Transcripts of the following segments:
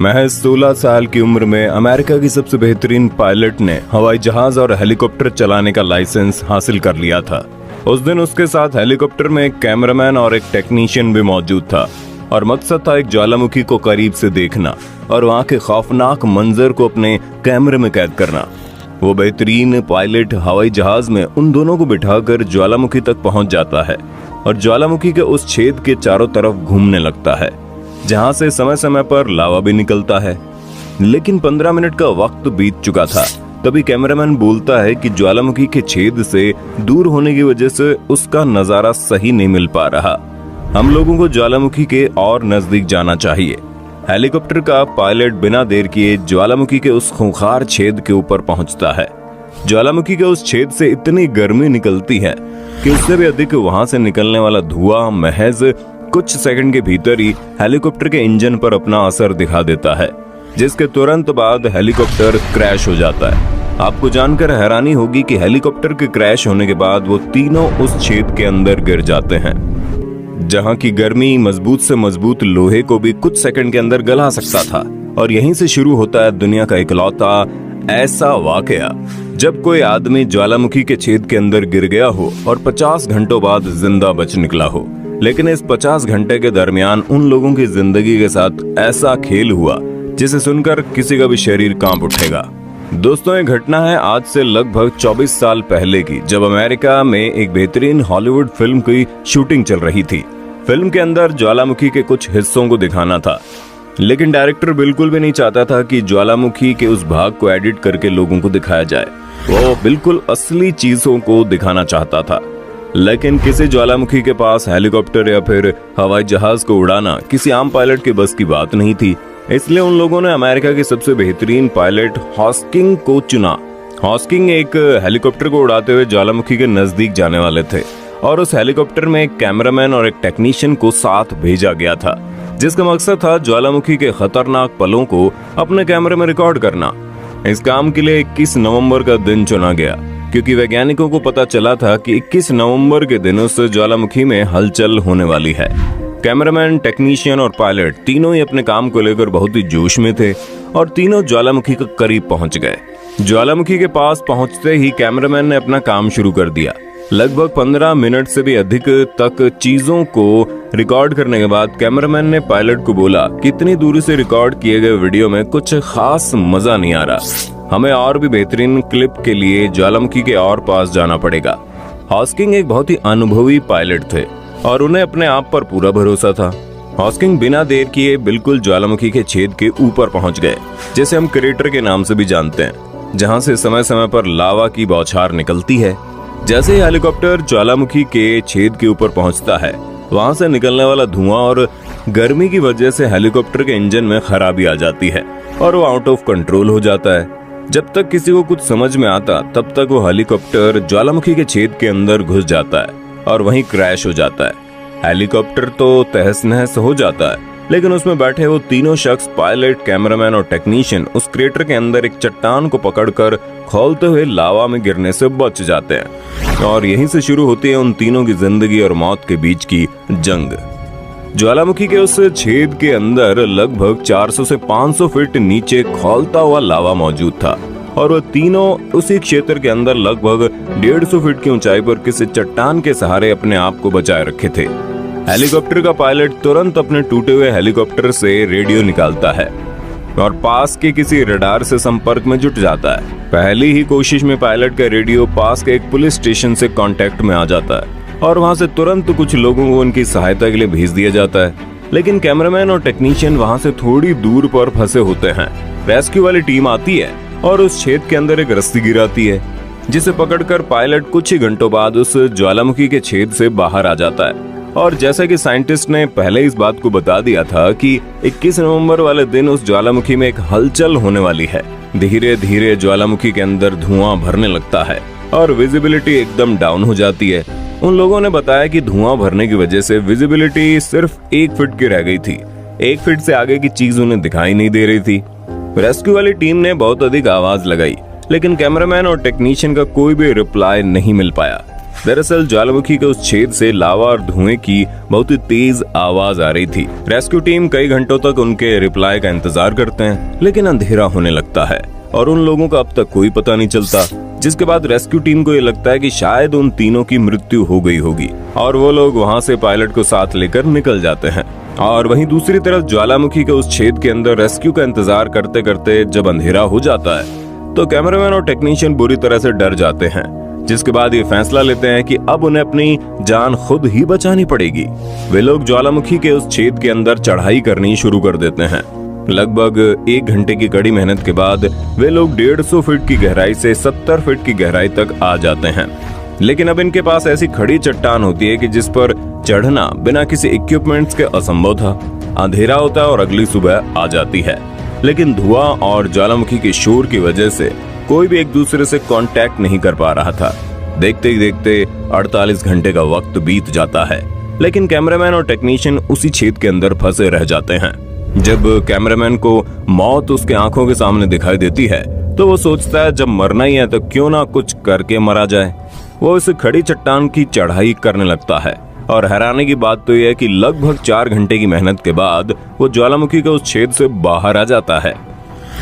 महज 16 साल की उम्र में अमेरिका की सबसे बेहतरीन पायलट ने हवाई जहाज और हेलीकॉप्टर चलाने का लाइसेंस हासिल कर लिया था। उस दिन उसके साथ हेलीकॉप्टर में एक कैमरामैन और एक टेक्नीशियन भी मौजूद था और मकसद था एक ज्वालामुखी को करीब से देखना और वहां के खौफनाक मंजर को अपने कैमरे में कैद करना। वो बेहतरीन पायलट हवाई जहाज में उन दोनों को बिठाकर ज्वालामुखी तक पहुंच जाता है और ज्वालामुखी के उस छेद के चारों तरफ घूमने लगता है जहां से समय समय पर लावा भी निकलता है। लेकिन 15 मिनट का वक्त बीत चुका था। तभी कैमरामैन बोलता है कि ज्वालामुखी के छेद से दूर होने की वजह से उसका नजारा सही नहीं मिल पा रहा। हम लोगों को ज्वालामुखी के और नजदीक जाना चाहिए। हेलीकॉप्टर का पायलट बिना देर किए ज्वालामुखी के उस खूंखार छेद के ऊपर पहुंचता है। ज्वालामुखी के उस छेद से इतनी गर्मी निकलती है कि उससे भी अधिक वहां से निकलने वाला धुआं महज कुछ सेकंड के भीतर ही हेलीकॉप्टर के इंजन पर अपना असर दिखा देता है, जिसके तुरंत बाद हेलीकॉप्टर क्रैश हो जाता है। आपको जानकर हैरानी होगी कि हेलीकॉप्टर के क्रैश होने के बाद वो तीनों उस छेद के अंदर गिर जाते हैं, जहां की गर्मी मजबूत से मजबूत लोहे को भी कुछ सेकंड के अंदर गला सकता था। और यहीं से शुरू होता है दुनिया का इकलौता ऐसा वाकया जब कोई आदमी ज्वालामुखी के छेद के अंदर गिर गया हो और 50 घंटों बाद जिंदा बच निकला हो। लेकिन इस 50 घंटे के दरमियान उन लोगों की जिंदगी के साथ ऐसा खेल हुआ जिसे सुनकर किसी का भी शरीर कांप उठेगा। दोस्तों, ये घटना है आज से लगभग 24 साल पहले की, जब अमेरिका में एक बेहतरीन हॉलीवुड फिल्म की शूटिंग चल रही थी। फिल्म के अंदर ज्वालामुखी के कुछ हिस्सों को दिखाना था, लेकिन डायरेक्टर बिल्कुल भी नहीं चाहता था कि ज्वालामुखी के उस भाग को एडिट करके लोगों को दिखाया जाए। वो बिल्कुल असली चीजों को दिखाना चाहता था। लेकिन किसी ज्वालामुखी के पास हेलीकॉप्टर या फिर हवाई जहाज को उड़ाना किसी आम पायलट के बस की बात नहीं थी। इसलिए उन लोगों ने अमेरिका के सबसे बेहतरीन पायलट हॉस्किंग को चुना। हॉस्किंग एक हेलीकॉप्टर को उड़ाते हुए ज्वालामुखी के नजदीक जाने वाले थे और उस हेलीकॉप्टर में एक कैमरामैन और एक टेक्नीशियन को साथ भेजा गया था, जिसका मकसद था ज्वालामुखी के खतरनाक पलों को अपने कैमरे में रिकॉर्ड करना। इस काम के लिए 21 नवंबर का दिन चुना गया, क्योंकि वैज्ञानिकों को पता चला था कि 21 नवंबर के दिन उस ज्वालामुखी में हलचल होने वाली है। कैमरामैन, टेक्नीशियन और पायलट तीनों ही अपने काम को लेकर बहुत ही जोश में थे और तीनों ज्वालामुखी के करीब पहुंच गए। ज्वालामुखी के पास पहुंचते ही कैमरामैन ने अपना काम शुरू कर दिया। लगभग 15 मिनट से भी अधिक तक चीजों को रिकॉर्ड करने के बाद कैमरामैन ने पायलट को बोला कि इतनी दूरी से रिकॉर्ड किए गए वीडियो में कुछ खास मजा नहीं आ रहा, हमें और भी बेहतरीन क्लिप के लिए ज्वालामुखी के और पास जाना पड़ेगा। हॉस्किंग एक बहुत ही अनुभवी पायलट थे और उन्हें अपने आप पर पूरा भरोसा था। हॉस्किंग बिना देर किए बिल्कुल ज्वालामुखी के छेद के ऊपर पहुंच गए, जिसे हम क्रेटर के नाम से भी जानते हैं, जहां से समय समय पर लावा की बौछार निकलती है। जैसे ही हेलीकॉप्टर ज्वालामुखी के छेद के ऊपर पहुंचता है, वहां से निकलने वाला धुआं और गर्मी की वजह से हेलीकॉप्टर के इंजन में खराबी आ जाती है और वो आउट ऑफ कंट्रोल हो जाता है। जब तक किसी को कुछ समझ में आता तब तक वो हेलीकॉप्टर ज्वालामुखी के छेद के अंदर घुस जाता है और वहीं क्रैश हो जाता है। हेलीकॉप्टर तो तहस नहस हो जाता है, लेकिन उसमें बैठे वो तीनों शख्स, पायलट, कैमरामैन और टेक्नीशियन, उस क्रेटर के अंदर एक चट्टान को पकड़कर खौलते हुए लावा में गिरने से बच जाते हैं। और यहीं से शुरू होती है उन तीनों की जिंदगी और मौत के बीच की जंग। ज्वालामुखी के उस छेद के अंदर लगभग 400 से 500 फीट नीचे खौलता हुआ लावा मौजूद था और वह तीनों उसी क्षेत्र के अंदर लगभग 150 फीट की ऊंचाई पर किसी चट्टान के सहारे अपने आप को बचाए रखे थे। हेलीकॉप्टर का पायलट तुरंत अपने टूटे हुए हेलीकॉप्टर से रेडियो निकालता है और पास के किसी रडार से संपर्क में जुट जाता है। पहली ही कोशिश में पायलट का रेडियो पास के एक पुलिस स्टेशन से कांटेक्ट में आ जाता है और वहां से तुरंत कुछ लोगों को उनकी सहायता के लिए भेज दिया जाता है। लेकिन कैमरामैन और टेक्नीशियन वहां से थोड़ी दूर पर फंसे होते हैं। रेस्क्यू वाली टीम आती है और उस छेद के अंदर एक रस्सी गिराती है, जिसे पकड़कर पायलट कुछ ही घंटों बाद उस ज्वालामुखी के छेद से बाहर आ जाता है। और जैसा कि साइंटिस्ट ने पहले इस बात को बता दिया था कि 21 नवंबर वाले दिन उस ज्वालामुखी में एक हलचल होने वाली है। धीरे धीरे ज्वालामुखी के अंदर धुआं भरने लगता है और विजिबिलिटी एकदम डाउन हो जाती है। उन लोगों ने बताया कि धुआं भरने की वजह से विजिबिलिटी सिर्फ 1 फीट की रह गई थी। 1 फीट से आगे की चीज उन्हें दिखाई नहीं दे रही थी। रेस्क्यू वाली टीम ने बहुत अधिक आवाज लगाई, लेकिन कैमरामैन और टेक्नीशियन का कोई भी रिप्लाई नहीं मिल पाया। दरअसल ज्वालामुखी के उस छेद से लावा और धुएं की बहुत ही तेज आवाज आ रही थी। रेस्क्यू टीम कई घंटों तक उनके रिप्लाई का इंतजार करते हैं, लेकिन अंधेरा होने लगता है और उन लोगों का अब तक कोई पता नहीं चलता। जिसके बाद रेस्क्यू टीम को ये लगता है कि शायद उन तीनों की मृत्यु हो गई होगी और वो लोग वहाँ से पायलट को साथ लेकर निकल जाते हैं। और वहीं दूसरी तरफ ज्वालामुखी के उस छेद के अंदर रेस्क्यू का इंतजार करते करते जब अंधेरा हो जाता है तो कैमरामैन और टेक्नीशियन बुरी तरह से डर जाते हैं। जिसके बाद ये फैसला लेते हैं कि अब उन्हें अपनी जान खुद ही बचानी पड़ेगी। वे लोग ज्वालामुखी के उस छेद के अंदर चढ़ाई करनी शुरू कर देते हैं। लगभग 1 घंटे की कड़ी मेहनत के बाद वे लोग 150 फीट की गहराई से 70 फीट की गहराई तक आ जाते हैं। लेकिन अब इनके पास ऐसी खड़ी चट्टान होती है कि जिस पर चढ़ना बिना किसी इक्विपमेंट्स के असंभव था। अंधेरा होता है और अगली सुबह आ जाती है, लेकिन धुआं और ज्वालामुखी के शोर की वजह से कोई भी एक दूसरे से कांटेक्ट नहीं कर पा रहा था। देखते ही देखते 48 घंटे का वक्त बीत जाता है, लेकिन कैमरामैन और टेक्नीशियन उसी छेद के अंदर फंसे रह जाते हैं। जब कैमरामैन को मौत उसके आंखों के सामने दिखाई देती है तो वो सोचता है जब मरना ही है तो क्यों ना कुछ करके मरा जाए। वो इस खड़ी चट्टान की चढ़ाई करने लगता है और हैरानी की बात तो यह है कि लगभग 4 घंटे की मेहनत के बाद वो ज्वालामुखी के उस छेद से बाहर आ जाता है।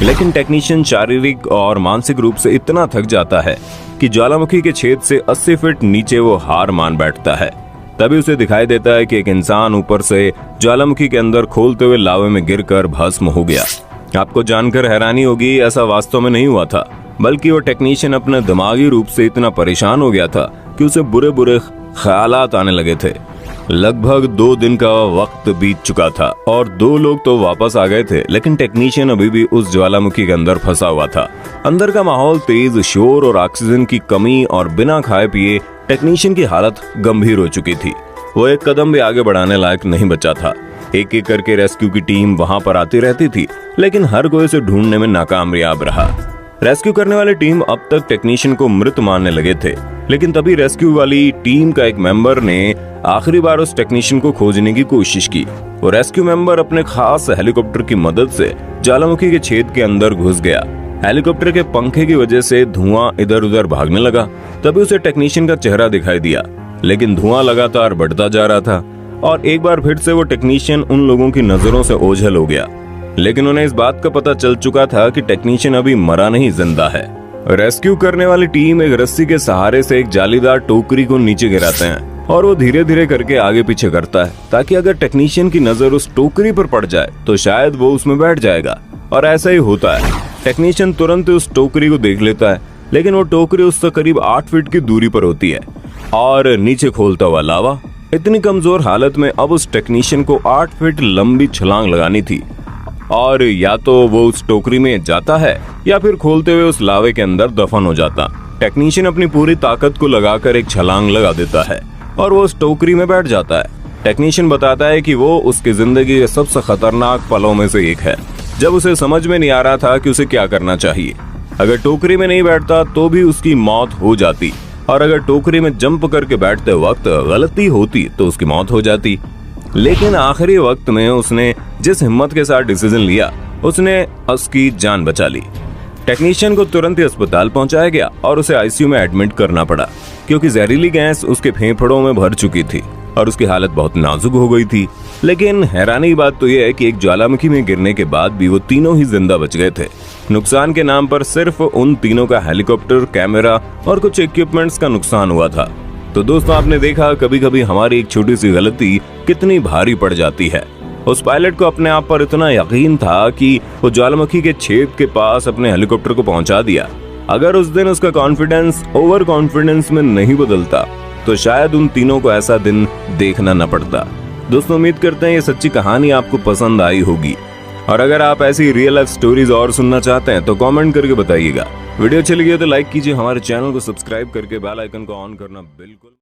लेकिन टेक्नीशियन शारीरिक और मानसिक रूप से इतना थक जाता है कि ज्वालामुखी के छेद से 80 फीट नीचे वो हार मान बैठता है। तभी उसे दिखाई देता है कि एक इंसान ऊपर से ज्वालामुखी के अंदर खोलते हुए लावे में गिरकर भस्म हो गया। आपको जानकर हैरानी होगी, ऐसा वास्तव में नहीं हुआ था, बल्कि वो टेक्नीशियन अपने दिमागी रूप से इतना परेशान हो गया था कि उसे बुरे बुरे ख्यालात आने लगे थे। लगभग 2 दिन का वक्त बीत चुका था और 2 लोग तो वापस आ गए थे, लेकिन टेक्नीशियन अभी भी उस ज्वालामुखी के अंदर फंसा हुआ था। अंदर का माहौल तेज शोर और ऑक्सीजन की कमी और बिना खाए पिए टेक्नीशियन की हालत गंभीर हो चुकी थी। वो एक कदम भी आगे बढ़ाने लायक नहीं बचा था। एक एक करके रेस्क्यू की टीम वहां पर आती रहती थी, लेकिन हर कोई उसे ढूंढने में नाकामयाब रहा। रेस्क्यू करने वाली टीम अब तक टेक्नीशियन को मृत मानने लगे थे, लेकिन तभी रेस्क्यू वाली टीम का एक मेंबर ने आखिरी बार उस टेक्नीशियन को खोजने की कोशिश की। वो रेस्क्यू मेंबर अपने खास हेलीकॉप्टर की मदद से ज्वालामुखी के छेद के अंदर घुस गया। हेलीकॉप्टर के पंखे की वजह से धुआं इधर उधर भागने लगा। तभी उसे टेक्नीशियन का चेहरा दिखाई दिया, लेकिन धुआं लगातार बढ़ता जा रहा था और एक बार फिर से वो टेक्नीशियन उन लोगों की नजरों से ओझल हो गया। लेकिन उन्हें इस बात का पता चल चुका था कि टेक्नीशियन अभी मरा नहीं, जिंदा है। रेस्क्यू करने वाली टीम एक रस्सी के सहारे से एक जालीदार टोकरी को नीचे गिराते हैं और वो धीरे धीरे करके आगे पीछे करता है ताकि अगर टेक्नीशियन की नजर उस टोकरी पर पड़ जाए तो शायद वो उसमें बैठ जाएगा। और ऐसा ही होता है। टेक्नीशियन तुरंत उस टोकरी को देख लेता है, लेकिन वो टोकरी उससे करीब 8 फीट की दूरी पर होती है और नीचे खोलता हुआ लावा। इतनी कमजोर हालत में अब उस टेक्नीशियन को 8 फीट लंबी छलांग लगानी थी और या तो वो उस टोकरी में जाता है या फिर खोलते हुए उस लावे के अंदर दफन हो जाता। टेक्नीशियन अपनी पूरी ताकत को लगाकर एक छलांग लगा देता है और वो उस टोकरी में बैठ जाता है। टेक्नीशियन बताता है कि वो उसकी जिंदगी के सबसे खतरनाक पलों में से एक है, जब उसे समझ में नहीं आ रहा था कि उसे क्या करना चाहिए। अगर टोकरी में नहीं बैठता तो भी उसकी मौत हो जाती और अगर टोकरी में जंप करके बैठते वक्त गलती होती तो उसकी मौत हो जाती। लेकिन आखिरी वक्त में उसने जिस हिम्मत के साथ डिसीजन लिया, उसने उसकी जान बचा ली। टेक्नीशियन को तुरंत ही अस्पताल पहुंचाया गया और उसे आईसीयू में एडमिट करना पड़ा, क्योंकि जहरीली गैस उसके फेफड़ों में भर चुकी थी और उसकी हालत बहुत नाजुक हो गई थी। लेकिन हैरानी की बात तो यह है कि एक ज्वालामुखी में गिरने के बाद भी वो तीनों ही जिंदा बच गए थे। नुकसान के नाम पर सिर्फ उन तीनों का हेलीकॉप्टर, कैमरा और कुछ इक्विपमेंट्स का नुकसान हुआ था। तो दोस्तों, आपने देखा कभी कभी हमारी एक छोटी सी गलती कितनी भारी पड़ जाती है। उस पायलट को अपने आप पर इतना यकीन था कि वो ज्वालामुखी के छेद के पास अपने हेलीकॉप्टर को पहुंचा दिया। अगर उस दिन उसका कॉन्फिडेंस ओवर कॉन्फिडेंस में नहीं बदलता तो शायद उन तीनों को ऐसा दिन देखना न पड़ता। दोस्तों, उम्मीद करते हैं ये सच्ची कहानी आपको पसंद आई होगी और अगर आप ऐसी रियल लाइफ स्टोरीज और सुनना चाहते हैं तो कमेंट करके बताइएगा। वीडियो अच्छी लगी हो तो लाइक कीजिए, हमारे चैनल को सब्सक्राइब करके बेल आइकन को ऑन करना बिल्कुल